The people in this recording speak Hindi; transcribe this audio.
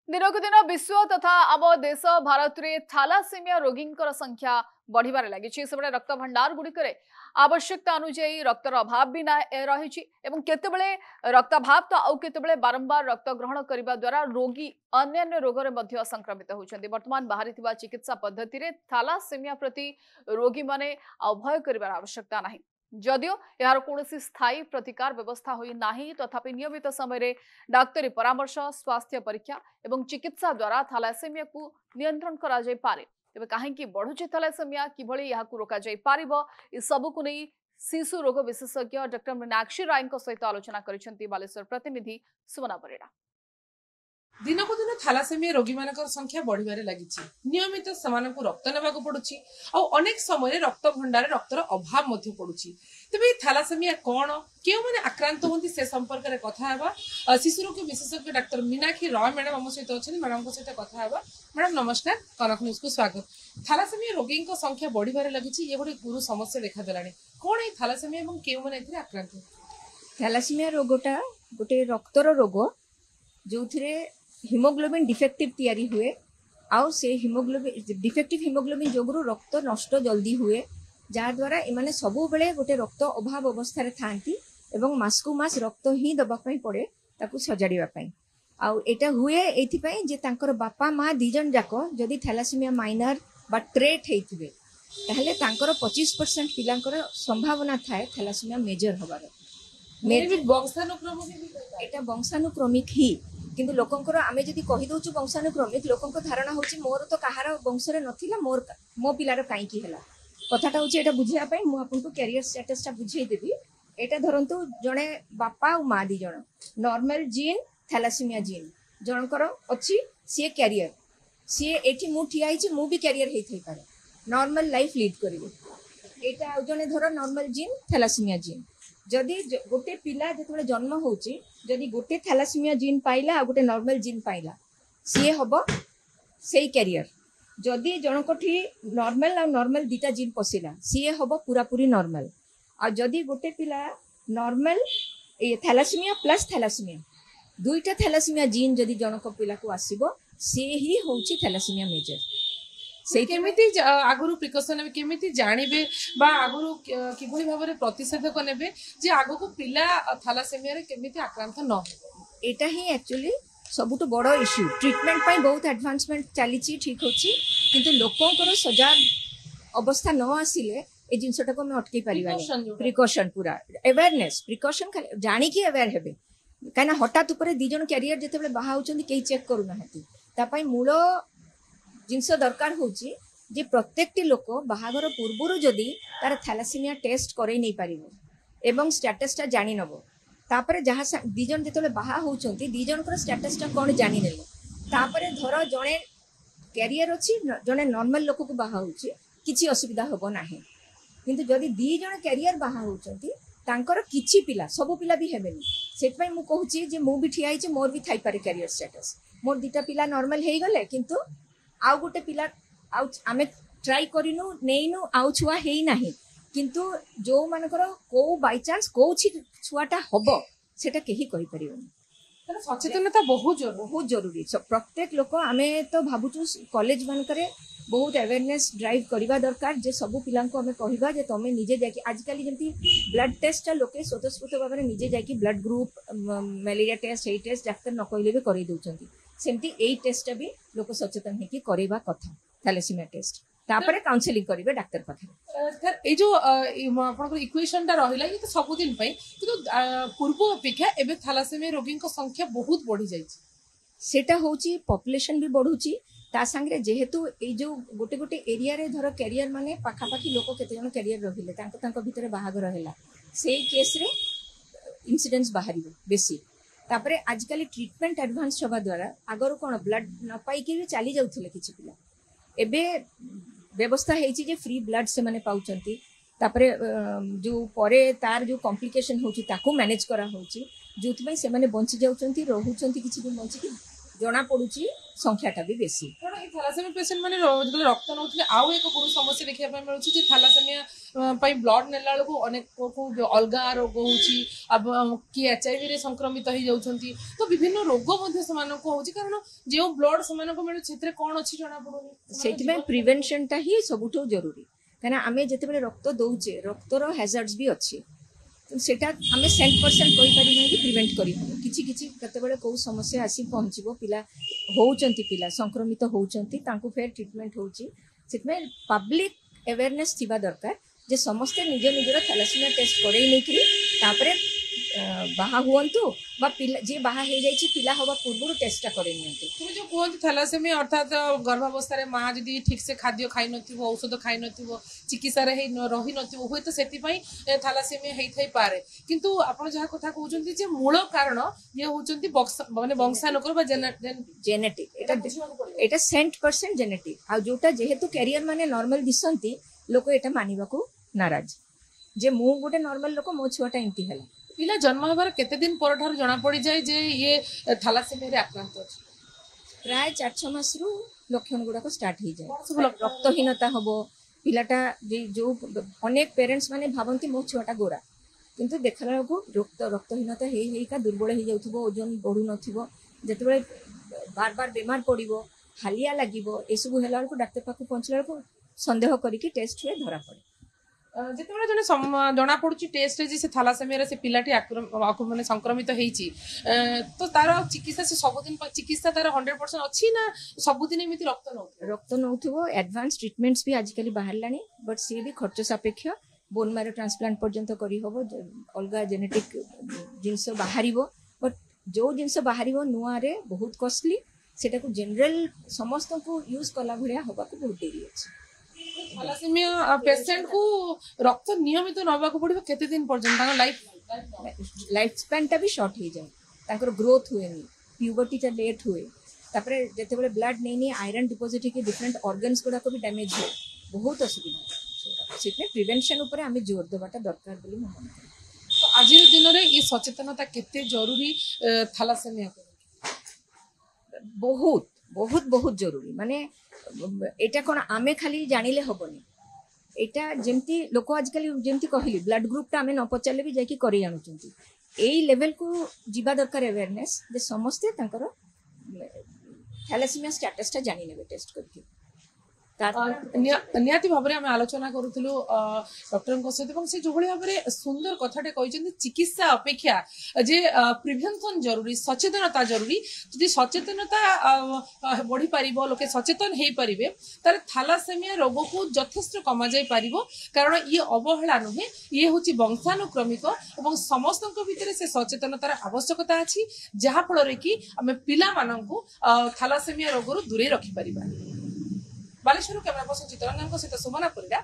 दिनक दिन विश्व तथा आम देश भारत में थालासेमिया रोगी संख्या बढ़िबार लगी सेबड़े रक्त भंडार गुड़िक आवश्यकता अनुजाई रक्तर अभाव भी रही केतबेले रक्ताभाव तो आउ केतबेले बारंबार रक्त ग्रहण करने द्वारा रोगी अन्य रोगरे मध्य संक्रमित होती वर्तमान बाहरी चिकित्सा पद्धति रे थालासेमिया प्रति रोगी माने भय करिबार आवश्यकता नहीं जदियो यार कौन स्थायी प्रतिकार व्यवस्था होई नाही तथापि नियमित समय डाक्तरी परामर्श स्वास्थ्य परीक्षा एवं चिकित्सा द्वारा थालासेमिया को नियंत्रण करा जाय पारे तेबे काहेकि बढ़ुचे थालासेमिया किभଳି याकु रोका जाय पारिबो इ सब को नै शिशु रोग विशेषज्ञ डॉक्टर मीनाक्षी राय सहित आलोचना करिसेंती बालेश्वर प्रतिनिधि सुमना परिड़ा। दिनकु दिन थालासेमिया रोगी मानकर संख्या बढ़िबारे लागिछि नियमित समानकु रक्त नेबाकु पडुछि आ अनेक समय रक्त भंडार रक्तर अभाव मध्ये पडुछि तबे थालासेमिया कोन केउ माने आक्रांत होंती से संपर्क रे कथा हेबा शिशु रोग विशेषज्ञ डॉक्टर मीनाक्षी राय मैडम हम सहित अछन मैडम को सहित कथा हेबा। मैडम नमस्कार कनक न्यूज को स्वागत। थालासेमिया रोगी को संख्या बढ़िबारे लागिछि ये गोटे गुरु समस्या देखा देलानी कोन ए थालासेमिया एवं केउ माने एथिरे आक्रांत थालासेमिया रोगटा गोटे रक्तर रोग जोथिरे हिमोग्लोबिन डिफेक्टिव तैयारी हुए आउ से हिमोग्लोबिन डिफेक्टिव हिमोग्लोबिन जोगुरु रक्त नष्ट जल्दी हुए जहाँ द्वारा इमाने सबु बेले गोटे रक्त अभाव अवस्था रे थांती एवं मासकु मास रक्त ही दबा पई पड़े ताकु सजाड़िबा पई आउ एटा हुए एथि पई जे तांकर बापा माँ दिजन जाको जदि थैलासेमिया माइनर बा ट्रेट हेतिबे ताहले तांकर 25% पिलांकर संभावना थाए थैलासेमिया मेजर हबार एटा वंशानुक्रमिक ही किंतु लोकंकर आमे जदि कहि दोछु वंशानुक्रमिक लोकंकर धारणा होछि मोर तो कहार वंशरे नथिला मोर मो पिलार काई की हला कथाटा होछि एटा बुझिया पई मु आपनको कैरियर स्टेटस टा बुझेई देबी। एटा धरंतु जणे बापा और माँ दी जण नॉर्मल जीन थैलासेमिया जीन जनकर अछि से कैरियर से एठी मु ठिया हिछि मु भी कैरियर हेइ थई पारे नॉर्मल लाइफ लीड करिवे एटा आ जणे धर नॉर्मल जीन थैलासेमिया जीन जदि गोटे पिला जो जन्म होची जदि गोटे थैलासेमिया जीन पाइला आ गोटे नॉर्मल जीन पाइला सी हबो सेई कैरियर जदि जनकठी नॉर्मल आ नॉर्मल दीटा जीन पसिला सी हबो पूरा पूरी नॉर्मल आ जदि गोटे पिला नॉर्मल ए थैलासेमिया प्लस थैलासेमिया दुईटा थैलासेमिया जीन जदि जनक पिला को आसीबो से ही होची थैलासेमिया मेजर से केमिति आगुरु प्रिकॉशन केमिति जानिबे बा आगुरु किभଳି भाबरे प्रतिषेधक नेबे जे आगु को पिला थालासेमिया रे केमिति आक्रांत न एटा ही एक्चुअली सबुठ बड़ इश्यू ट्रीटमेंट पाई बहुत एडवांसमेंट चली ठीक होची किंतु लोकंकर सजाग अवस्था न आसिले ए जिनसटा को हम अटकी परिबानी प्रिकॉशन पूरा अवेयरनेस प्रिकॉशन खाली जानी की अवेयर हेबे काना हठात ऊपर दी जन कैरियर जेतेबेले बाहा होचंदी केही चेक करू नाहती ता पई मूल जिनस दरकार होची जे प्रत्येकटी लोक बाहागर पूर्वरु जदि तार थैलासेमिया टेस्ट करई नै परिबो एवं स्टेटस टा जानि नबो तापरे जहा दिजन जेतले बाहा होचंती दिजनकर स्टेटस टा कोन जानि नेले तापरे धर जणे कैरियर अछि जणे नॉर्मल लोक को बाहा होची किछि असुविधा होबो नाही किंतु जदि दी जण कैरियर बाहा होचंती तांकर किछि पिला सब पिला भी हेबेनी सेत पई मु कहूची जे मु भी ठिया हिची मोर भी थाई पारे कैरियर स्टेटस मोर दीटा पिला नॉर्मल हेई गले किंतु आउ गोटे पिला आउ आमे ट्राई करिनु नेइनु आउ छुआ हेई नाही किंतु जो मानकर को बाय चांस को छुआटा हबो सेटा केही कहि परिबोनी सचेतनता बहुत जरूरी प्रत्येक लोक आमे तो भाबुचु कॉलेज मानकरे बहुत अवेयरनेस ड्राइव करबा दरकार जे सब पिला को हमें कहबा जे तमे निजे जाकी आजकल जेंती ब्लड टेस्ट लोके स्वतःस्फूर्त भाबरे निजे जाकी ब्लड ग्रुप मलेरिया टेस्ट एई टेस्ट डाक्टर न कहले भी करै दउचंती सेमती एई टेस्ट भी लोक सचेतन हेकी करबा कथा थैलासेमिया टेस्ट तापरे काउंसलिंग करिवे डाक्टर पाखे ए जो आपनकर इक्वेशन टा रहिला ये तो सब दिन पई किंतु पूर्व अपेक्षा एबे थैलासेमिया रोगी को संख्या बहुत बढ़ी जाईछि सेटा होची पॉपुलेशन भी बढ़ुची ता संगे जेहेतु ए जो गोटे गोटे एरिया रे धर कैरियर माने पाखापाखी लोक केते जन कैरियर रहिले तांको भितरे बाहागर रहला सेई केस रे इंसिडेंस बाहरिबो बेसी तापरे आजकल ट्रीटमेंट एडवांस होबा द्वारा आगर कोन ब्लड न पाई के चली जाउथिले किछि पिला एबे व्यवस्था हेछि जे फ्री ब्लड से माने पाउचंती तापरे जो परे तार जो कॉम्प्लिकेशन होछि ताको मैनेज करा होछि जोथि से माने बंची जाउचंती रहउचंती किछि दिन बंची कि जना पड़ुची संख्याटा भी बेसी। କାରଣ ଏଇ ଥାଲାସେମିଆ ପେସେଣ୍ଟ ମାନେ ଯେତେବେଳେ ରକ୍ତ ନେଉଥିଲେ ଆଉ ଏକ ଗୁରୁ ସମସ୍ୟା ଦେଖିବା ପାଇଁ ମିଳୁଛି ଯେ ଥାଲାସେମିଆ ପାଇଁ ବ୍ଲଡ ନେଲା ବେଳକୁ ଅନେକ ଅଲଗା ରୋଗ ହଉଛି କିଏ HIV ରେ ସଂକ୍ରମିତ ହେଇଯାଉଛନ୍ତି ତ ବିଭିନ୍ନ ରୋଗ ମଧ୍ୟ ସେମାନଙ୍କୁ ହଉଛି କାରଣ ଯେଉଁ ବ୍ଲଡ ସେମାନଙ୍କୁ ମିଳୁଛି ସେଥିରେ କଣ ଅଛି ଜଣା ପଡୁନି ସେଥିପାଇଁ ପ୍ରିଭେନ୍ସନଟା ହିଁ ସବୁଠୁ ଜରୁରୀ କାରଣ ଆମେ ଯେତେବେଳେ ରକ୍ତ ଦଉଛେ ରକ୍ତର ହ୍ୟାଜାର୍ଡସ୍ ବି ଅଛି सेटा आमे 100% कहि पारि नै कि प्रिवेंट करि किछि किछि केतेबेले को समस्या आसी पहुंचबो पिला होउचंती पिला संक्रमित होउचंती तांको फेर ट्रीटमेंट होउची सेतमे पब्लिक अवेयरनेस थिबा दरकार जे समस्त निज निजर थैलासेमिया टेस्ट करै नै कि तापरे बाहा हुअंतु बा पिला जे बाहा हे जाइछि पिला होबा पूर्व टेस्टटा करै नियंतु तुम जो कहते थैलासेमिया अर्थात गर्भावस्था रे मां जदी ठीक से खाद्य खाइ नथिबो औषध खाइ नथिबो चिकित्सा रे रही नथिबो होय तो सेति पई थैलासेमिया हेइ थई पारे किंतु आपण जहा कथा कहउचंती जे मूल कारण ये होचंती माने वंशानुक्रम बा जेनेटिक एटा 100% जेनेटिक आ जोटा जेहेतु कैरियर माने नॉर्मल दिसंती लोक एटा मानिबा को नाराज जे मु गोटे नॉर्मल लोक मो छुआटा एंती हला पिला जन्म होबार केते दिन पर ठार जना पड़ी जाय जे ये थैलासेमिया रे आक्रांत अछि प्राय 4-6 मास रु लक्षण गुडा को स्टार्ट हो जाए रक्तहीनता हबो पिलाटा जो अनेक पेरेंट्स माने भावंती मो छुआटा गोरा किंतु देखला को रक्तहीनता हेई का दुर्बल हो जाउथबो ओजन बढ़ु नथिबो जेतेबे बार बार बीमार पड़िबो हालिया लागिबो एसबु हेला को डॉक्टर पाखु पहुंचला को संदेह करी कि टेस्ट हुए धरा पड़े जेतेबेले जने जना पड़ुची टेस्ट रे जे से थैलासेमिया रे से पिलाटी माने संक्रमित हेची तो तार चिकित्सा से सबदिन चिकित्सा तार 100% अछि ना सबदिन एमिति रक्त नउथबो एडवांस ट्रीटमेंट्स भी आजकल बाहर लानी बट सी भी खर्च सापेक्ष बोन मैरो ट्रांसप्लांट पर्यंत करी होबो अलगा जेनेटिक जिंस बाहरिबो बट जो जिंस बाहरिबो नुआ रे बहुत कॉस्टली सेटा को जनरल समस्त को यूज कला भलिया होबा को बहुत देरी अछि थैलासेमिया पेशेंट को रक्त नियमित नबा को पड़िबो केते दिन पर्यंत तार लाइफ स्पैन टा भी शॉर्ट हो जाए ताकर ग्रोथ हुए नहीं प्यूबर्टी टा लेट हुए तापरे जेतेबेले ब्लड नहीं आयरन डिपॉजिट के डिफरेंट ऑर्गन्स गुडा को भी डैमेज हुए बहुत असुविधा सेतने प्रिवेंशन ऊपर हमें जोर देबाटा दरकार बोली मन करे तो आज दिन रे ये सचेतनता केते जरूरी थैलासेमिया बहुत बहुत बहुत जरूरी माने एटा कोन आमे खाली जानिले हबनी एटा जेमती लोक आजकल जेमती कहली ब्लड ग्रुप ता आमे न पचाले भी जाकी करी जानउचंती एई लेवल को जीवा दरकार अवेयरनेस जे समस्ते तांकर थैलासेमिया स्टेटस ता जानि नेबे टेस्ट करके निहाती भाव में आलोचना करूँ डॉक्टर सहित से जो भाव में सुंदर कथाटे कहते चिकित्सा अपेक्षा जे प्रिभेन्शन जरूरी सचेतनता जरूरी जी सचेतनता बढ़ी पार लोके सचेतन हो पारे तार थैलासेमिया रोग को यथेष्ट कमा जाई पारिबो कारण ये अवहेला नुहे ये हूँ वंशानुक्रमिक और समस्त भितर से सचेतनतार आवश्यकता अच्छी जहाँफल कि आम पिला मानू थैलासेमिया रोग दूरे रखिपर बालेश्वर कैमरा पर्सन चित्ररंजन सहित सुमना परिड़ा।